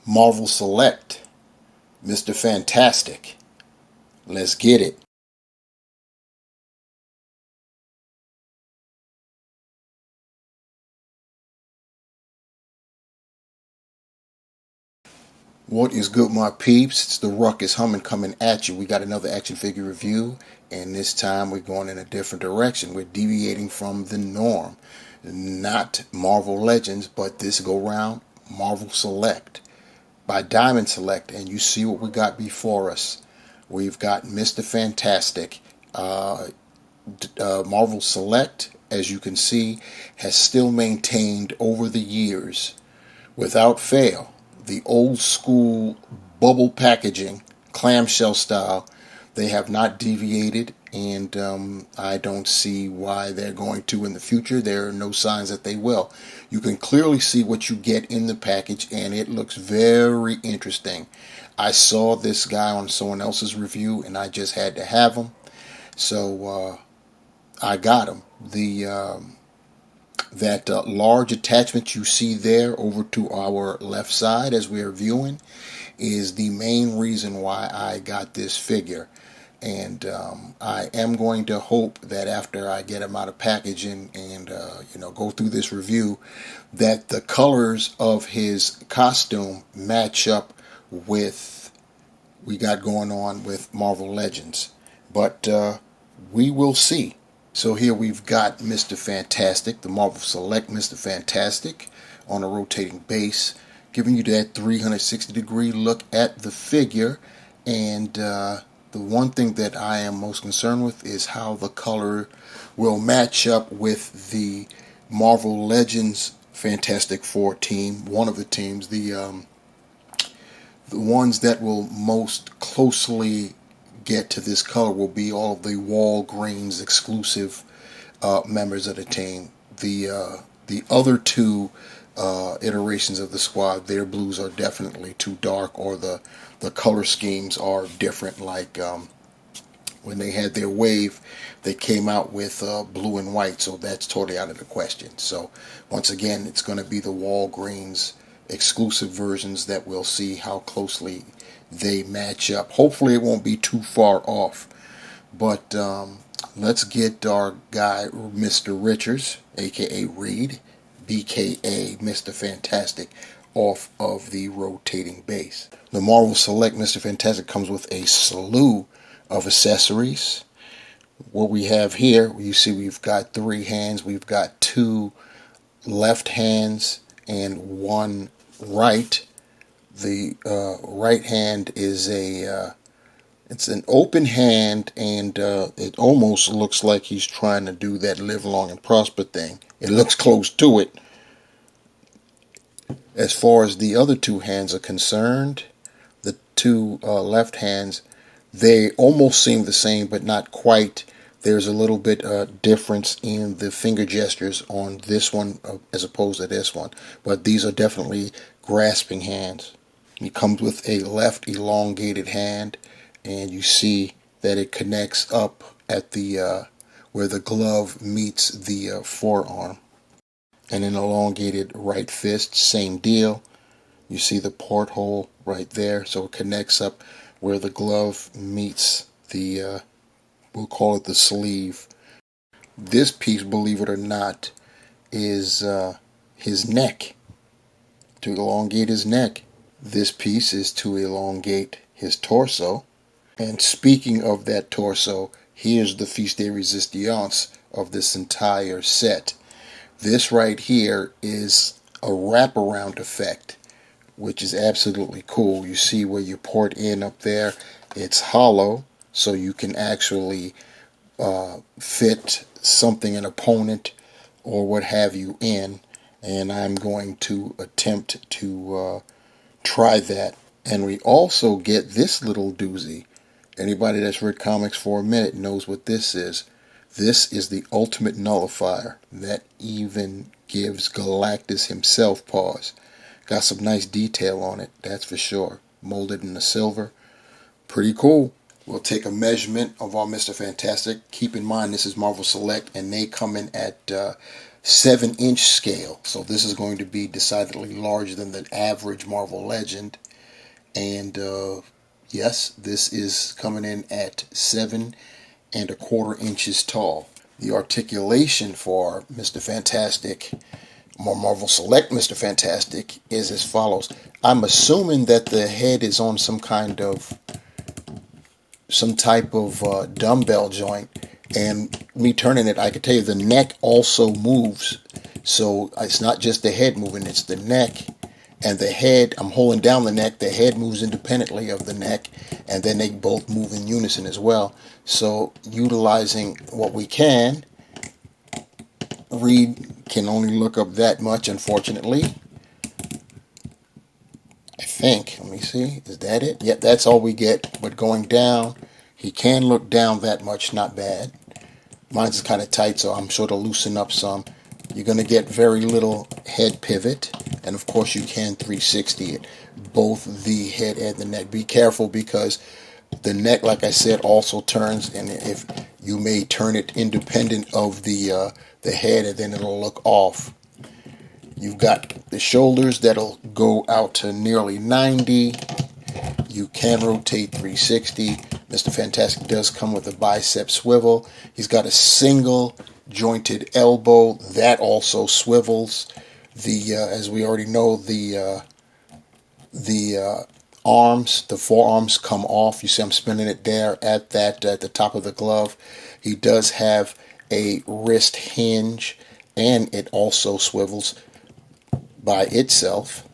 Marvel Select, Mr. Fantastic. Let's get it. What is good, my peeps? It's the Ruckus Humming coming at you. We got another action figure review, and this time we're going in a different direction. We're deviating from the norm. Not Marvel Legends, but this go round Marvel Select by Diamond Select, and you see what we got before us. We've got Mr. Fantastic. Marvel Select, as you can see, has still maintained over the years, without fail, the old school bubble packaging, clamshell style. They have not deviated, and I don't see why they're going to in the future. There are no signs that they will. You can clearly see what you get in the package, and it looks very interesting. I saw this guy on someone else's review, and I just had to have him, so I got him. That large attachment you see there over to our left side as we are viewing is the main reason why I got this figure. And I am going to hope that after I get him out of packaging and go through this review, that the colors of his costume match up with we got going on with Marvel Legends. But we will see. So here we've got Mr. Fantastic, the Marvel Select Mr. Fantastic on a rotating base, giving you that 360-degree look at the figure. And the one thing that I am most concerned with is how the color will match up with the Marvel Legends Fantastic Four team, one of the teams, the ones that will most closely get to this color will be all of the Walgreens exclusive members of the team. The other two iterations of the squad, their blues are definitely too dark, or the color schemes are different. Like when they had their wave, they came out with blue and white, so that's totally out of the question. So once again, it's going to be the Walgreens exclusive versions that we'll see how closely they match up. Hopefully it won't be too far off. But let's get our guy Mr. Richards, aka Reed, BKA Mr. Fantastic, off of the rotating base. The Marvel Select Mr. Fantastic comes with a slew of accessories. What we have here, you see we've got 3 hands, we've got 2 left hands and 1 right. The right hand is it's an open hand, and it almost looks like he's trying to do that live long and prosper thing. It looks close to it. As far as the other 2 hands are concerned, the 2 left hands, they almost seem the same, but not quite. There's a little bit difference in the finger gestures on this one as opposed to this one. But these are definitely grasping hands. It comes with a left elongated hand, and you see that it connects up at the where the glove meets the forearm. And an elongated right fist, same deal. You see the porthole right there, so it connects up where the glove meets the we'll call it the sleeve. This piece, believe it or not, is his neck, to elongate his neck. This piece is to elongate his torso. And speaking of that torso, here's the piece de resistance of this entire set. This right here is a wraparound effect, which is absolutely cool. You see where you port in up there, it's hollow, so you can actually fit something, an opponent or what have you, in. And I'm going to attempt to try that. And we also get this little doozy. Anybody that's read comics for a minute knows what this is. This is the ultimate nullifier that even gives Galactus himself pause. Got some nice detail on it, that's for sure. Molded in the silver. Pretty cool. We'll take a measurement of our Mr. Fantastic. Keep in mind this is Marvel Select, and they come in at 7-inch scale. So this is going to be decidedly larger than the average Marvel Legend. And yes, this is coming in at 7¼ inches tall. The articulation for Mr. Fantastic, or Marvel Select Mr. Fantastic, is as follows. I'm assuming that the head is on some type of dumbbell joint, and me turning it, I can tell you the neck also moves. So it's not just the head moving, it's the neck and the head. I'm holding down the neck, the head moves independently of the neck, and then they both move in unison as well. So utilizing what we can, Reed can only look up that much, unfortunately. I think, let me see, is that it? Yep, that's all we get. But going down, he can look down that much, not bad. Mine's kind of tight, so I'm sure to loosen up some. You're going to get very little head pivot, and of course you can 360 it, both the head and the neck. Be careful, because the neck, like I said, also turns, and if you may turn it independent of the head, and then it'll look off. You've got the shoulders that'll go out to nearly 90. You can rotate 360. Mr. Fantastic does come with a bicep swivel. He's got a single jointed elbow that also swivels. As we already know, the arms, the forearms come off. You see I'm spinning it there at the top of the glove. He does have a wrist hinge, and it also swivels by itself.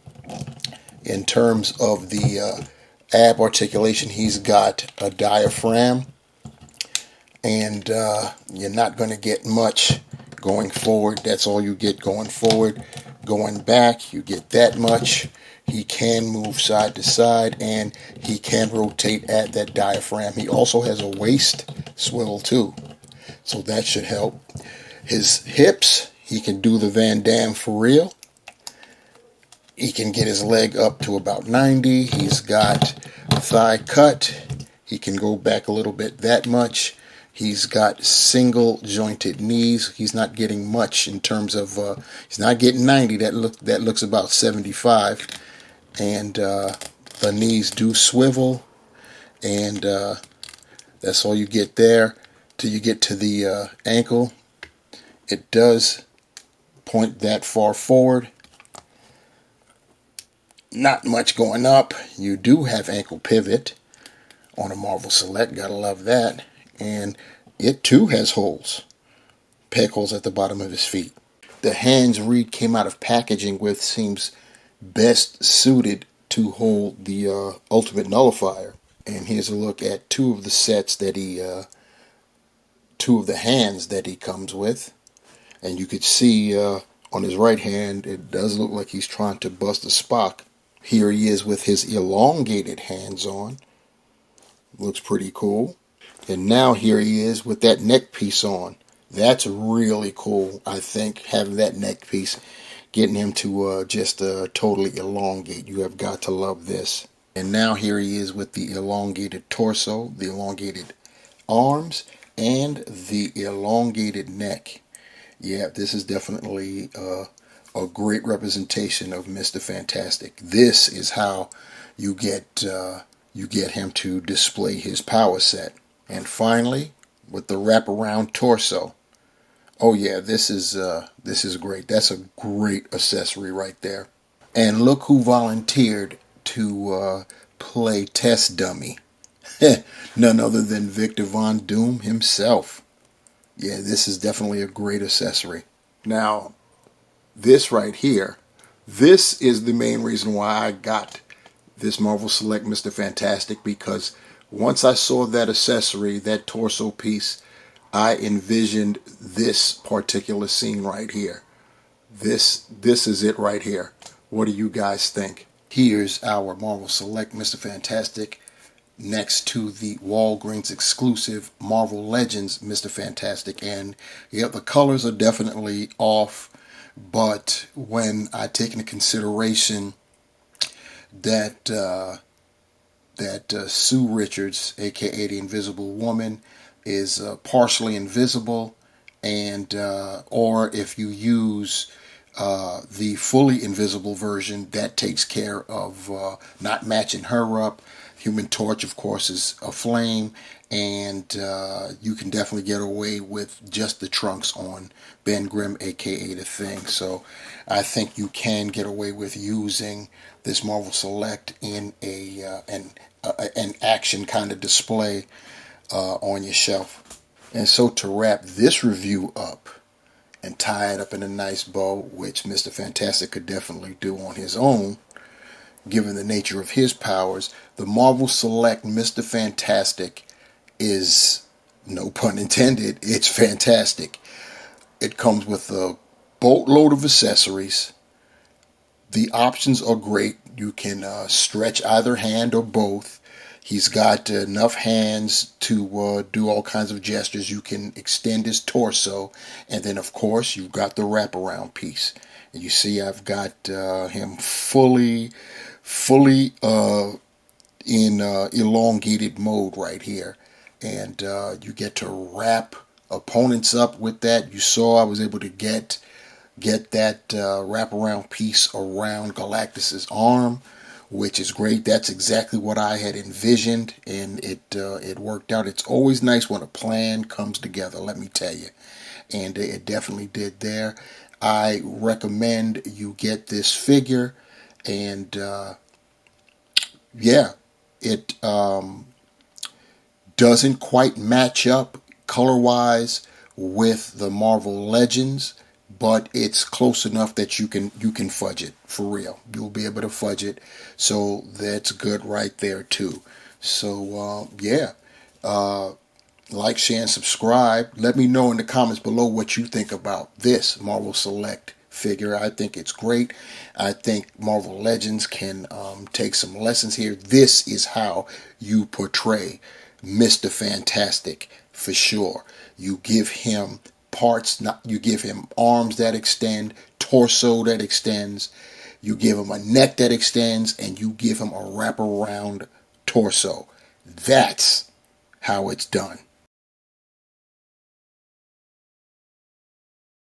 In terms of the ab articulation, he's got a diaphragm, and you're not going to get much going forward. That's all you get going forward. Going back, you get that much. He can move side to side, and he can rotate at that diaphragm. He also has a waist swivel too, so that should help. His hips, he can do the Van Damme for real. He can get his leg up to about 90. He's got thigh cut. He can go back a little bit, that much. He's got single jointed knees. He's not getting much in terms of, he's not getting 90. That looks about 75. And the knees do swivel. And that's all you get there. Till you get to the ankle. It does point that far forward. Not much going up. You do have ankle pivot on a Marvel Select. Gotta love that. And it too has holes. Peg holes at the bottom of his feet. The hands Reed came out of packaging with seems best suited to hold the Ultimate Nullifier. And here's a look at two of the sets that two of the hands that he comes with. And you could see on his right hand, it does look like he's trying to bust a Spock. Here he is with his elongated hands on. Looks pretty cool. And now here he is with that neck piece on. That's really cool, I think, having that neck piece, getting him to just totally elongate. You have got to love this. And now here he is with the elongated torso, the elongated arms, and the elongated neck. Yeah, this is definitely a great representation of Mr. Fantastic. This is how you get him to display his power set. And finally, with the wraparound torso. Oh yeah, this is great. That's a great accessory right there. And look who volunteered to play test dummy. None other than Victor Von Doom himself. Yeah, this is definitely a great accessory. Now, this right here, this is the main reason why I got this Marvel Select Mr. Fantastic, because once I saw that accessory, that torso piece, I envisioned this particular scene right here. This is it right here. What do you guys think? Here's our Marvel Select Mr. Fantastic next to the Walgreens exclusive Marvel Legends Mr. Fantastic. And yeah, the colors are definitely off, but when I take into consideration that Sue Richards, aka the Invisible Woman, is partially invisible, and or if you use the fully invisible version, that takes care of not matching her up. Human Torch, of course, is a flame, and you can definitely get away with just the trunks on Ben Grimm, aka The Thing. So I think you can get away with using this Marvel Select in an action kind of display on your shelf. And so to wrap this review up and tie it up in a nice bow, which Mr. Fantastic could definitely do on his own, given the nature of his powers, the Marvel Select Mr. Fantastic is, no pun intended, it's fantastic. It comes with a boatload of accessories. The options are great. You can stretch either hand or both. He's got enough hands to do all kinds of gestures. You can extend his torso. And then, of course, you've got the wraparound piece. And you see I've got him fully in elongated mode right here. And you get to wrap opponents up with that. You saw I was able to get that wraparound piece around Galactus's arm, which is great. That's exactly what I had envisioned, and it worked out. It's always nice when a plan comes together, let me tell you, and it definitely did there. I recommend you get this figure, and yeah, it doesn't quite match up color-wise with the Marvel Legends, but it's close enough that you can fudge it for real. You'll be able to fudge it, so that's good right there too. So yeah, like, share, and subscribe. Let me know in the comments below what you think about this Marvel Select figure. I think it's great. I think Marvel Legends can take some lessons here. This is how you portray Mr. Fantastic for sure. You give him parts, you give him arms that extend, torso that extends, you give him a neck that extends, and you give him a wraparound torso. That's how it's done.